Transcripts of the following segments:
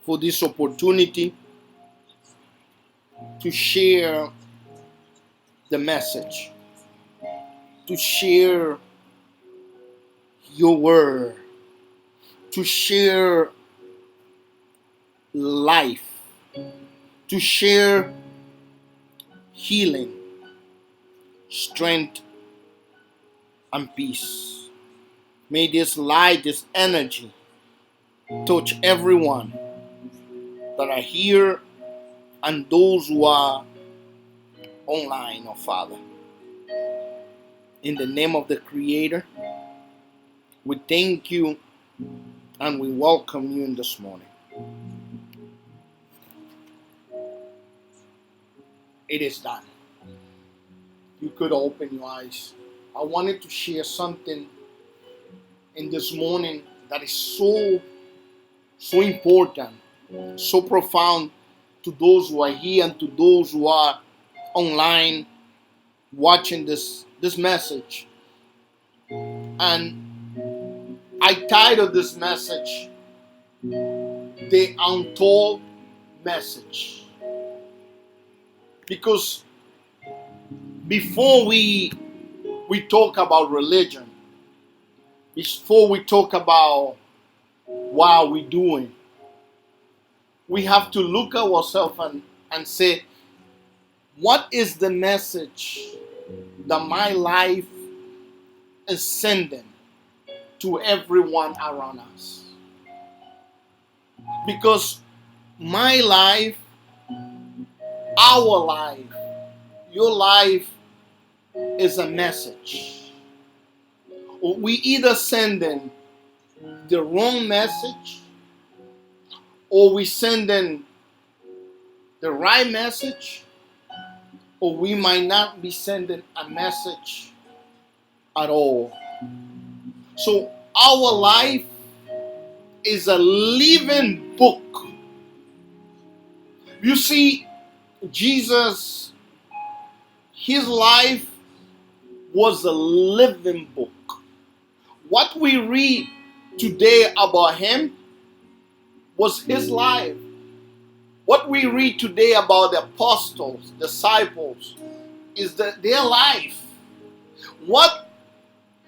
for this opportunity to share the message, to share your word, to share life, to share healing, strength, and peace. May this light, this energy touch everyone that are here and those who are online, oh Father. In the name of the Creator, we thank you and we welcome you in this morning. It is done. You could open your eyes. I wanted to share something in this morning that is so important, so profound to those who are here and to those who are online watching this message. And I titled this message The Untold Message, because before we talk about religion, before we talk about what are we doing, we have to look at ourselves and say, what is the message that my life is sending to everyone around us? Because my life, our life, your life is a message. We either sending the wrong message or we sending the right message, or we might not be sending a message at all. So our life is a living book. You see, Jesus, his life was a living book. What we read today about him was his life. What we read today about the apostles, disciples, is their life. What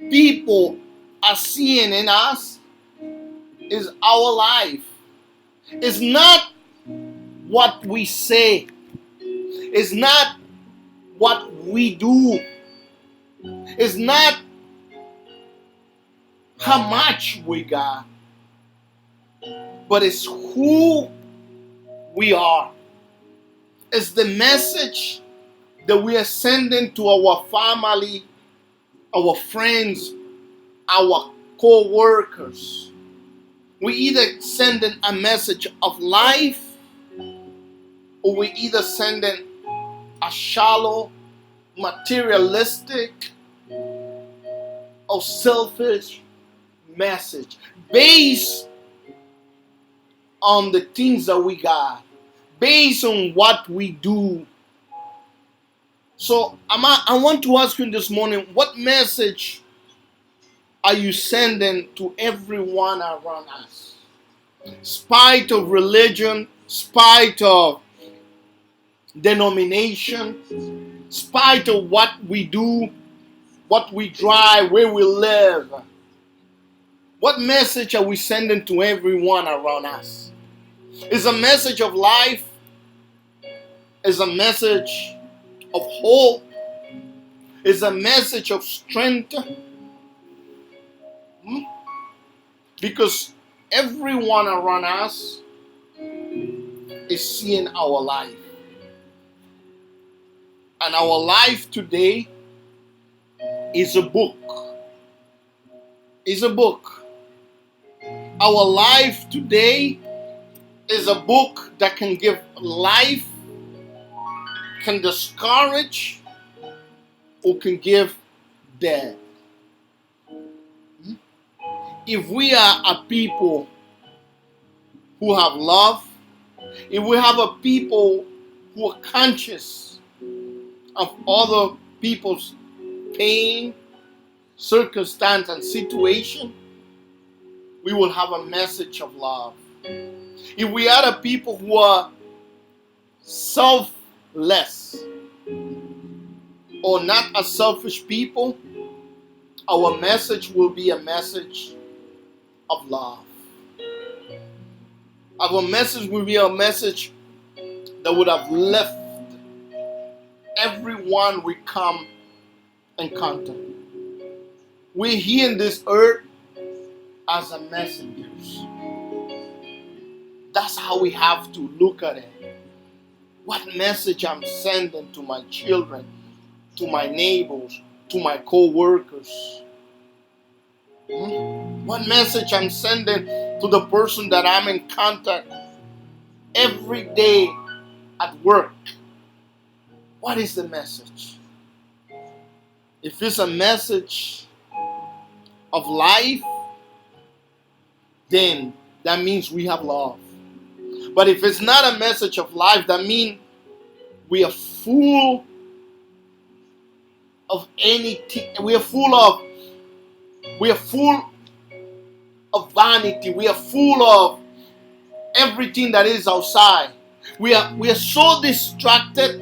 people are seeing in us is our life. It's not what we say. It's not what we do. It's not how much we got. But it's who we are. It's the message that we are sending to our family, our friends, our co-workers. We either sending a message of life, or we either sending a shallow, materialistic, or selfish message based on the things that we got, based on what we do. So I want to ask you this morning, what message are you sending to everyone around us? Spite of religion, spite of denomination, spite of what we do, what we drive, where we live, what message are we sending to everyone around us? Is a message of life? Is a message of hope? Is a message of strength? Because everyone around us is seeing our life. And our life today is a book. Is a book. Our life today is a book that can give life, can discourage, or can give death. If we are a people who have love, if we have a people who are conscious of other people's pain, circumstance, and situation, we will have a message of love. If we are the people who are selfless or not a selfish people, our message will be a message of love. Our message will be a message that would have left everyone we come in contact. We're here in this earth as a messengers. That's how we have to look at it. What message I'm sending to my children, to my neighbors, to my co-workers? What message I'm sending to the person that I'm in contact every day at work? What is the message? If it's a message of life, then that means we have love. But if it's not a message of life, that means we are full of anything. We are full of vanity. We are full of everything that is outside. We are so distracted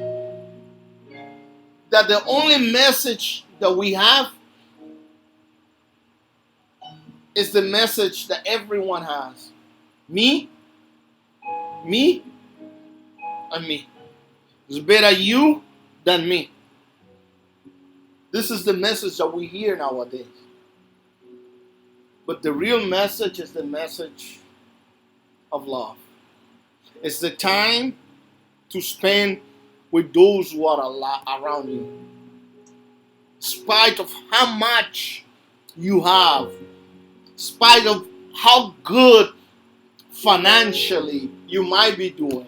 that the only message that we have is the message that everyone has. Me, me, and me. It's better you than me. This is the message that we hear nowadays. But the real message is the message of love. It's the time to spend with those who are around you. In spite of how much you have, in spite of how good financially you might be doing,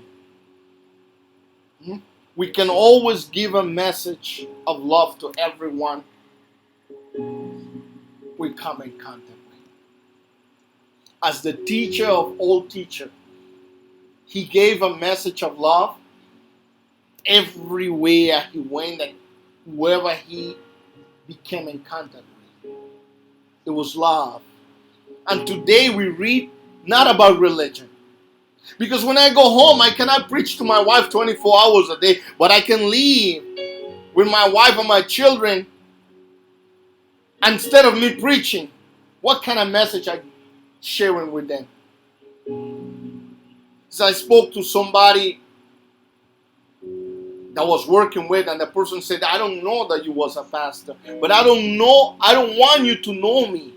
we can always give a message of love to everyone we come in contact with. As the teacher of all teachers, he gave a message of love everywhere he went and whoever he became in contact with. It was love. And today we read not about religion. Because when I go home, I cannot preach to my wife 24 hours a day, but I can leave with my wife and my children. Instead of me preaching, what kind of message I'm sharing with them? So I spoke to somebody that was working with, and the person said, I don't know that you was a pastor, but I don't want you to know me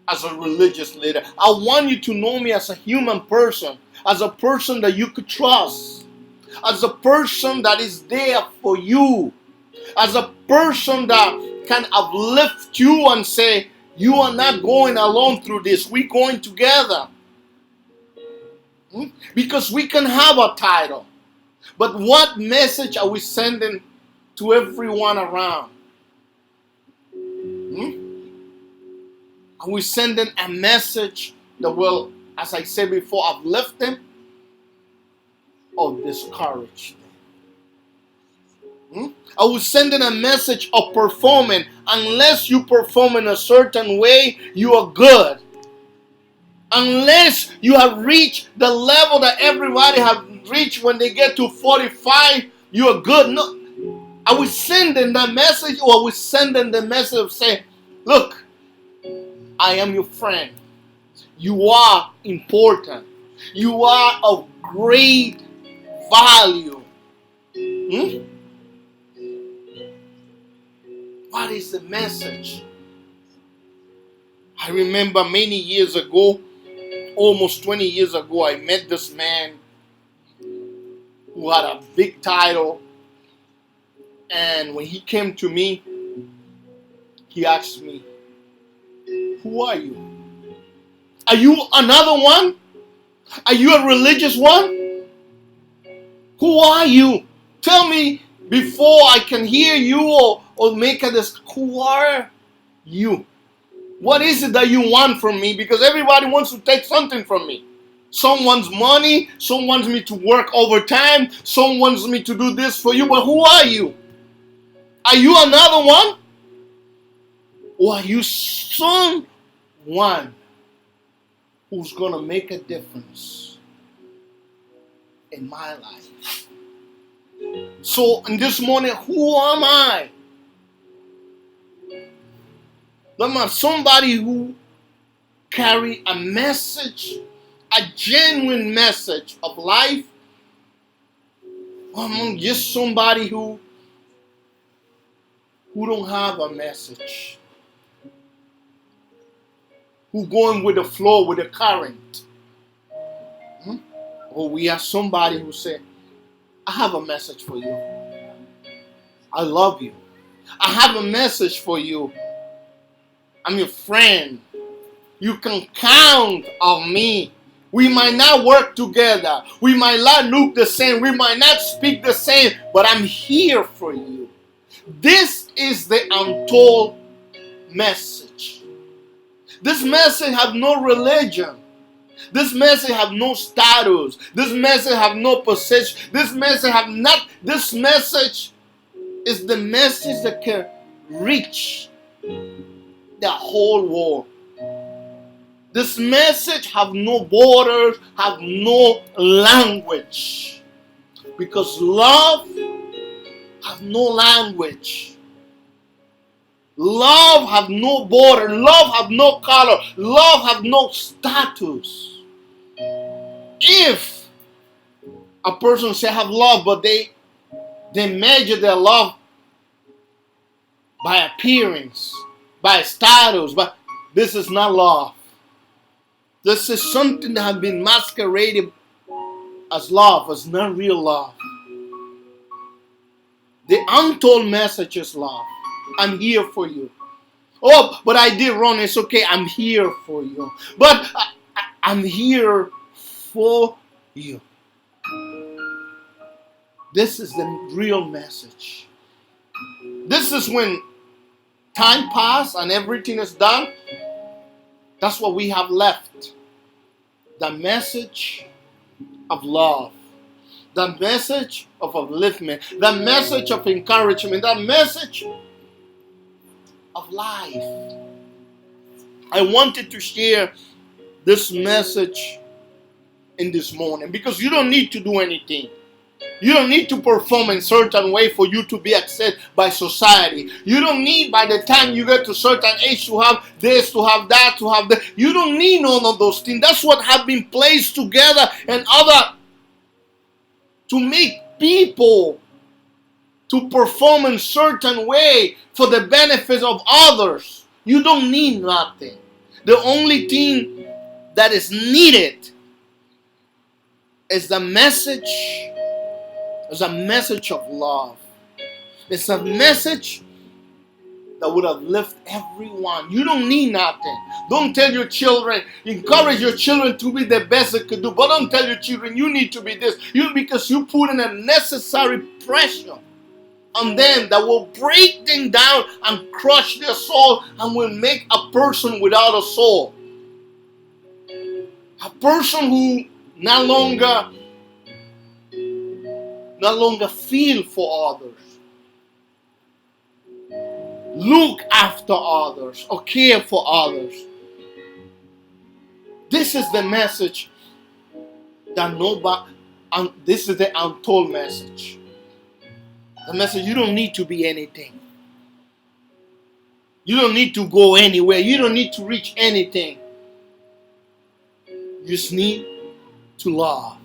as a religious leader. I want you to know me as a human person, as a person that you could trust, as a person that is there for you, as a person that can uplift you and say, you are not going alone through this, we're going together. Because we can have a title, but what message are we sending to everyone around? Are we sending a message that will, as I said before, uplift them or discourage them? Are we sending a message of performing? Unless you perform in a certain way, you are good. Unless you have reached the level that everybody have reached when they get to 45, you are good. No. Are we sending that message, or are we sending the message of saying, look, I am your friend. You are important. You are of great value. What is the message? I remember many years ago, almost 20 years ago, I met this man who had a big title. And when he came to me, he asked me, who are you? Are you another one? Are you a religious one? Who are you? Tell me before I can hear you or make a decision. Who are you? What is it that you want from me? Because everybody wants to take something from me. Some wants money. Some wants me to work overtime. Some wants me to do this for you. But who are you? Are you another one? Or are you someone who's going to make a difference in my life. So, in this morning, who am I? I'm somebody who carry a message, a genuine message of life. I'm just somebody who don't have a message, who going with the flow, with the current. Or we are somebody who say, I have a message for you. I love you. I have a message for you. I'm your friend. You can count on me. We might not work together. We might not look the same. We might not speak the same. But I'm here for you. This is the untold message. This message have no religion. This message have no status. This message have no position. This message have not. This message is the message that can reach the whole world. This message have no borders, have no language. Because love have no language. Love have no border. Love have no color. Love have no status. If a person say have love, but they measure their love by appearance, by status, but this is not love. This is something that has been masqueraded as love. It's not real love. The untold message is love. I'm here for you. Oh, but I did wrong. It's okay. I'm here for you. But I'm here for you. This is the real message. This is when time passes and everything is done. That's what we have left. The message of love. The message of upliftment. The message of encouragement. The message of life. I wanted to share this message in this morning because you don't need to do anything. You don't need to perform in a certain way for you to be accepted by society. You don't need, by the time you get to a certain age, to have this, to have that, to have that. You don't need none of those things. That's what have been placed together and other to make people to perform in a certain way for the benefit of others. You don't need nothing. The only thing that is needed is the message. It's a message of love. It's a message that would have lifted everyone. You don't need nothing. Don't tell your children, encourage your children to be the best they could do. But don't tell your children you need to be this. Because you put in a necessary pressure on them that will break them down and crush their soul and will make a person without a soul. A person who no longer feel for others, look after others, or care for others. This is the message that nobody, this is the untold message. The message you don't need to be anything. You don't need to go anywhere. You don't need to reach anything. You just need to love.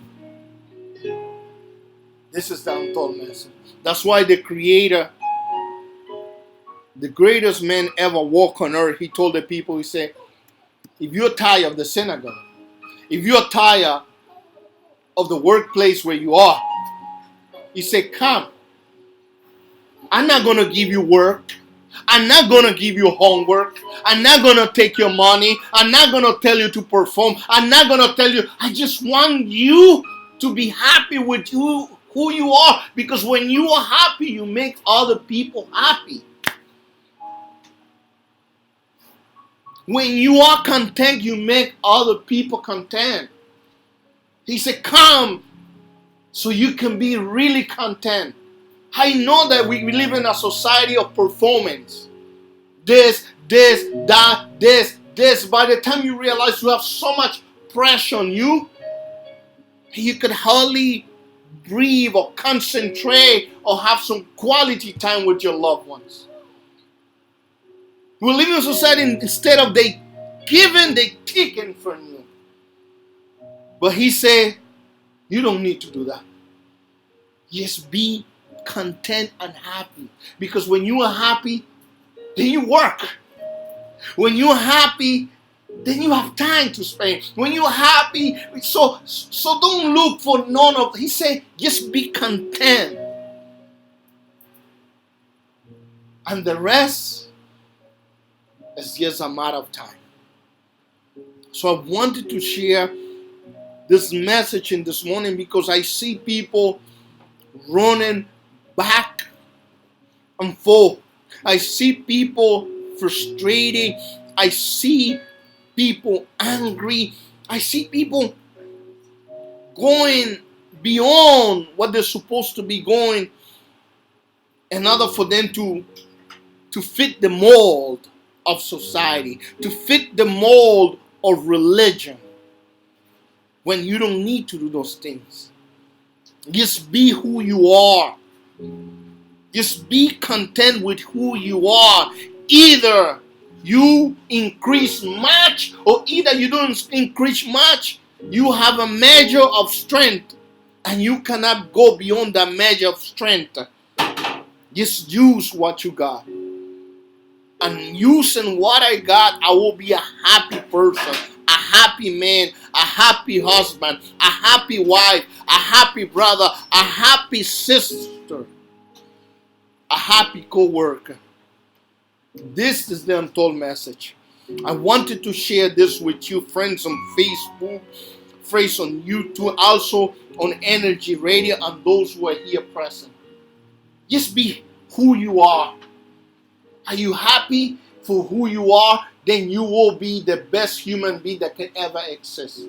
This is the untold message. That's why the Creator, the greatest man ever walked on earth, he told the people, he said, if you're tired of the synagogue, if you're tired of the workplace where you are, he said, come. I'm not going to give you work. I'm not going to give you homework. I'm not going to take your money. I'm not going to tell you to perform. I'm not going to tell you. I just want you to be happy with you, who you are. Because when you are happy, you make other people happy. When you are content, you make other people content. He said, come so you can be really content. I know that we live in a society of performance. This, that, this. By the time you realize you have so much pressure on you, you could hardly breathe or concentrate or have some quality time with your loved ones. We live in a society instead of they giving, they taking from you. But he said, you don't need to do that. Just be content and happy. Because when you are happy, then you work. When you're happy, then you have time to spend. When you're happy, so don't look for none of. He said, just be content. And the rest is just a matter of time. So I wanted to share this message in this morning because I see people running back and forth. I see people frustrated. I see people angry. I see people going beyond what they're supposed to be going in order for them to fit the mold of society, to fit the mold of religion, when you don't need to do those things. Just be who you are. Just be content with who you are. Either you increase much or either you don't increase much. You have a measure of strength and you cannot go beyond that measure of strength. Just use what you got. And using what I got, I will be a happy person, a happy man, a happy husband, a happy wife, a happy brother, a happy sister, a happy co-worker. This is the untold message. I wanted to share this with you, friends, on Facebook, friends on YouTube, also on Energy Radio, and those who are here present. Just be who you are. Are you happy for who you are? Then you will be the best human being that can ever exist.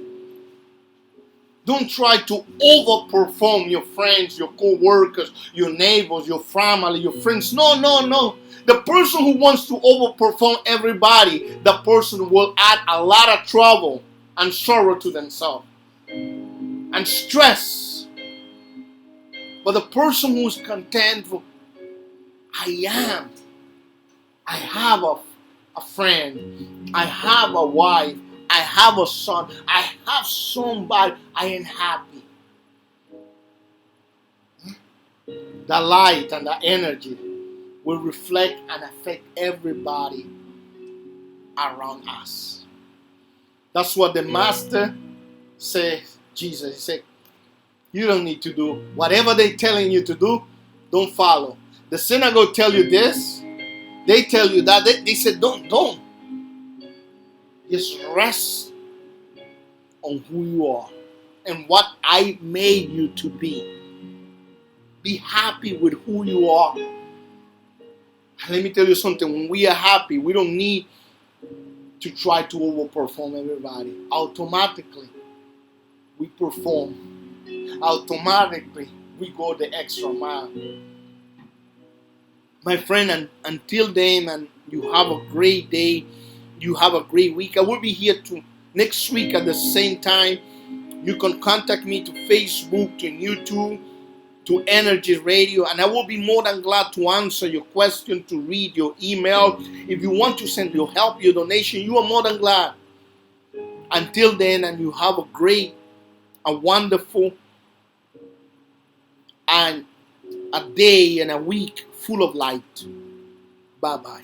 Don't try to overperform your friends, your co-workers, your neighbors, your family, your friends. No. The person who wants to overperform everybody, the person will add a lot of trouble and sorrow to themselves and stress. But the person who is content for, I have a friend, I have a wife, I have a son, I have somebody, I am happy. The light and the energy will reflect and affect everybody around us. That's what the master said, Jesus. He said, you don't need to do whatever they're telling you to do, don't follow. The synagogue tell you this, they tell you that. They said, don't. Just rest on who you are and what I made you to be. Be happy with who you are. And let me tell you something. When we are happy, we don't need to try to overperform everybody. Automatically, we perform. Automatically, we go the extra mile. My friend, and until then, and you have a great day. You have a great week. I will be here next week at the same time. You can contact me to Facebook, to YouTube, to Energy Radio, and I will be more than glad to answer your question, to read your email. If you want to send your help, your donation, you are more than glad. Until then, and you have a great, a wonderful, and a day and a week full of light. Bye-bye.